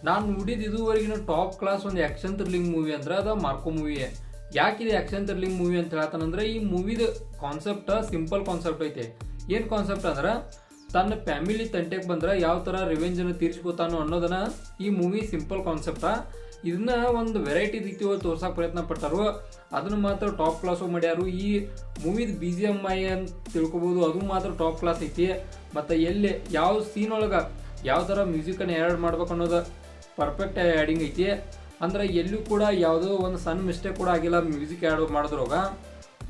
ನಾನು ನೋಡಿದ ಇದುವರೆಗಿನ ಟಾಪ್ ಕ್ಲಾಸ್ ಒಂದು ಆ್ಯಕ್ಷನ್ ಥ್ರಿಲ್ಲಿಂಗ್ ಮೂವಿ ಅಂದ್ರೆ ಅದು ಮಾರ್ಕೋ ಮೂವಿ. ಯಾಕಿದೆ ಆ್ಯಕ್ಷನ್ ಥ್ರಿಲ್ಲಿಂಗ್ ಮೂವಿ ಅಂತ ಹೇಳ್ತಾನಂದ್ರೆ ಈ ಮೂವಿದ ಕಾನ್ಸೆಪ್ಟ್ ಸಿಂಪಲ್ ಕಾನ್ಸೆಪ್ಟ್ ಐತೆ. ಏನು ಕಾನ್ಸೆಪ್ಟ್ ಅಂದ್ರೆ ತನ್ನ ಫ್ಯಾಮಿಲಿ ತಂಟೆಗೆ ಬಂದ್ರೆ ಯಾವ ಥರ ರಿವೆಂಜನ್ನು ತೀರ್ಸ್ಕೊತಾನೋ ಅನ್ನೋದನ್ನ ಈ ಮೂವಿ ಸಿಂಪಲ್ ಕಾನ್ಸೆಪ್ಟಾ. ಇದನ್ನ ಒಂದು ವೆರೈಟಿ ರೀತಿ ತೋರ್ಸಕ್ಕೆ ಪ್ರಯತ್ನ ಪಟ್ಟಾರು. ಅದನ್ನು ಮಾತ್ರ ಟಾಪ್ ಕ್ಲಾಸು ಮಾಡ್ಯಾರು. ಈ ಮೂವಿದ BGMI ಅಂತ ತಿಳ್ಕೊಬೋದು, ಅದು ಮಾತ್ರ ಟಾಪ್ ಕ್ಲಾಸ್ ಐತಿ. ಮತ್ತು ಎಲ್ಲಿ ಯಾವ ಸೀನ್ ಒಳಗೆ ಯಾವ ಥರ ಮ್ಯೂಸಿಕನ್ನು ಆ್ಯಡ್ ಮಾಡ್ಬೇಕು ಅನ್ನೋದು ಪರ್ಫೆಕ್ಟ್ ಆ್ಯಡಿಂಗ್ ಐತಿ. ಅಂದ್ರೆ ಎಲ್ಲೂ ಕೂಡ ಯಾವುದೋ ಒಂದು ಸಣ್ಣ ಮಿಸ್ಟೇಕ್ ಕೂಡ ಆಗಿಲ್ಲ ಮ್ಯೂಸಿಕ್ ಆ್ಯಡ್ ಮಾಡಿದ್ರಾಗ.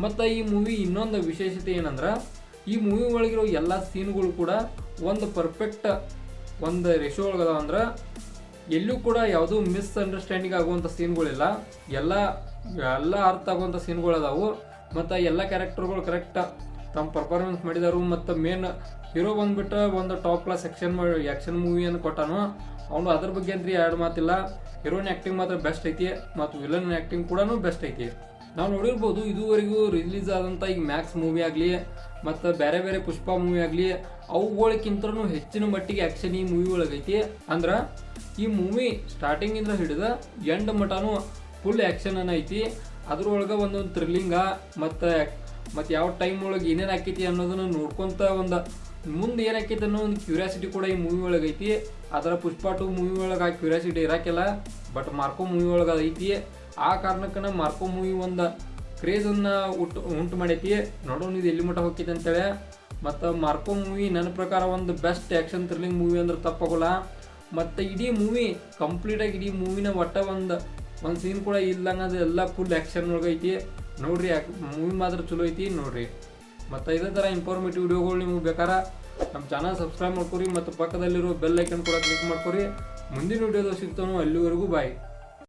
ಮತ್ತು ಈ ಮೂವಿ ಇನ್ನೊಂದು ವಿಶೇಷತೆ ಏನಂದ್ರೆ ಈ ಮೂವಿ ಒಳಗಿರೋ ಎಲ್ಲ ಸೀನ್ಗಳು ಕೂಡ ಒಂದು ಪರ್ಫೆಕ್ಟ್ ಒಂದು ರೇಷೋ ಒಳಗದ. ಅಂದ್ರೆ ಎಲ್ಲೂ ಕೂಡ ಯಾವುದೂ ಮಿಸ್ಅಂಡರ್ಸ್ಟ್ಯಾಂಡಿಂಗ್ ಆಗುವಂಥ ಸೀನ್ಗಳಿಲ್ಲ, ಎಲ್ಲ ಅರ್ಥ ಆಗುವಂಥ ಸೀನ್ಗಳು ಅದಾವು. ಮತ್ತು ಎಲ್ಲ ಕ್ಯಾರೆಕ್ಟರ್ಗಳು ಕರೆಕ್ಟ್ ತಮ್ಮ ಪರ್ಫಾರ್ಮೆನ್ಸ್ ಮಾಡಿದಾರು. ಮತ್ತು ಮೇನ್ ಹೀರೋ ಬಂದ್ಬಿಟ್ಟು ಒಂದು ಟಾಪ್ ಕ್ಲಾಸ್ ಆ್ಯಕ್ಷನ್ ಮೂವಿಯನ್ನು ಕೊಟ್ಟಾನು ಅವನು. ಅದ್ರ ಬಗ್ಗೆ ಅಂದ್ರೆ ಎರಡು ಮಾತಿಲ್ಲ. ಹೀರೋಯಿನ್ ಆ್ಯಕ್ಟಿಂಗ್ ಮಾತ್ರ ಬೆಸ್ಟ್ ಐತಿ ಮತ್ತು ವಿಲನ್ ಆ್ಯಕ್ಟಿಂಗ್ ಕೂಡ ಬೆಸ್ಟ್ ಐತಿ. ನಾವು ನೋಡಿರ್ಬೋದು ಇದುವರೆಗೂ ರಿಲೀಸ್ ಆದಂಥ ಈಗ ಮ್ಯಾಕ್ಸ್ ಮೂವಿ ಆಗಲಿ ಮತ್ತು ಬೇರೆ ಬೇರೆ ಪುಷ್ಪ ಮೂವಿ ಆಗಲಿ ಅವುಗಳಿಗಿಂತನೂ ಹೆಚ್ಚಿನ ಮಟ್ಟಿಗೆ ಆ್ಯಕ್ಷನ್ ಈ ಮೂವಿ ಒಳಗೈತಿ. ಅಂದ್ರೆ ಈ ಮೂವಿ ಸ್ಟಾರ್ಟಿಂಗಿಂದ ಹಿಡಿದು ಎಂಡ್ ಮಟನೂ ಫುಲ್ ಆ್ಯಕ್ಷನ್ ಐತಿ. ಅದ್ರೊಳಗೆ ಒಂದೊಂದು ಥ್ರಿಲ್ಲಿಂಗ ಮತ್ತು ಯಾವ ಟೈಮ್ ಒಳಗೆ ಏನೇನು ಆಕೈತಿ ಅನ್ನೋದನ್ನು ನೋಡ್ಕೊತ ಒಂದು ಮುಂದೆ ಏನಾಕೈತಿ ಅನ್ನೋ ಒಂದು ಕ್ಯೂರಿಯಾಸಿಟಿ ಕೂಡ ಈ ಮೂವಿ ಒಳಗೆ ಐತಿ. ಅದರ ಪುಷ್ಪ 2 ಮೂವಿ ಒಳಗೆ ಆ ಕ್ಯೂರಿಯಾಸಿಟಿ ಇರೋಕ್ಕಿಲ್ಲ, ಬಟ್ ಮಾರ್ಕೋ ಮೂವಿ ಒಳಗೆ ಅದು ಐತಿ. ಆ ಕಾರಣಕ್ಕನ ಮಾರ್ಕೋ ಮೂವಿ ಒಂದು ಕ್ರೇಜನ್ನು ಉಂಟು ಮಾಡೈತಿ. ನೋಡೋಣ ಇದು ಎಲ್ಲಿ ಮಟ್ಟ ಹೋಗ್ತೈತಿ ಅಂತೇಳಿ. ಮತ್ತು ಮಾರ್ಕೋ ಮೂವಿ ನನ್ನ ಪ್ರಕಾರ ಒಂದು ಬೆಸ್ಟ್ ಆ್ಯಕ್ಷನ್ ಥ್ರಿಲ್ಲಿಂಗ್ ಮೂವಿ ಅಂದ್ರೆ ತಪ್ಪಾಗೋಲ್ಲ. ಮತ್ತು ಇಡೀ ಮೂವಿ ಕಂಪ್ಲೀಟಾಗಿ ಇಡೀ ಮೂವಿನ ಒಟ್ಟ ಒಂದು ಸೀನ್ ಕೂಡ ಇಲ್ಲಂಗೆ ಎಲ್ಲ ಫುಲ್ ಆ್ಯಕ್ಷನ್ ಒಳಗೆ ಐತಿ. ನೋಡ್ರಿ ಮೂವಿ ಮಾತ್ರ ಚಲೋ ಐತಿ ನೋಡ್ರಿ. ಮತ್ತು ಇದೇ ಥರ ಇನ್ಫಾರ್ಮೇಟಿವ್ ವಿಡಿಯೋಗಳು ನಿಮಗೆ ಬೇಕಾರೆ ನಮ್ಮ ಚಾನಲ್ ಸಬ್ಸ್ಕ್ರೈಬ್ ಮಾಡ್ಕೊರಿ ಮತ್ತು ಪಕ್ಕದಲ್ಲಿರೋ ಬೆಲ್ ಐಕನ್ ಕೂಡ ಕ್ಲಿಕ್ ಮಾಡ್ಕೊರಿ. ಮುಂದಿನ ವಿಡಿಯೋದಾಗ ಸಿಗ್ತಾನೋ, ಅಲ್ಲಿವರೆಗೂ ಬಾಯ್.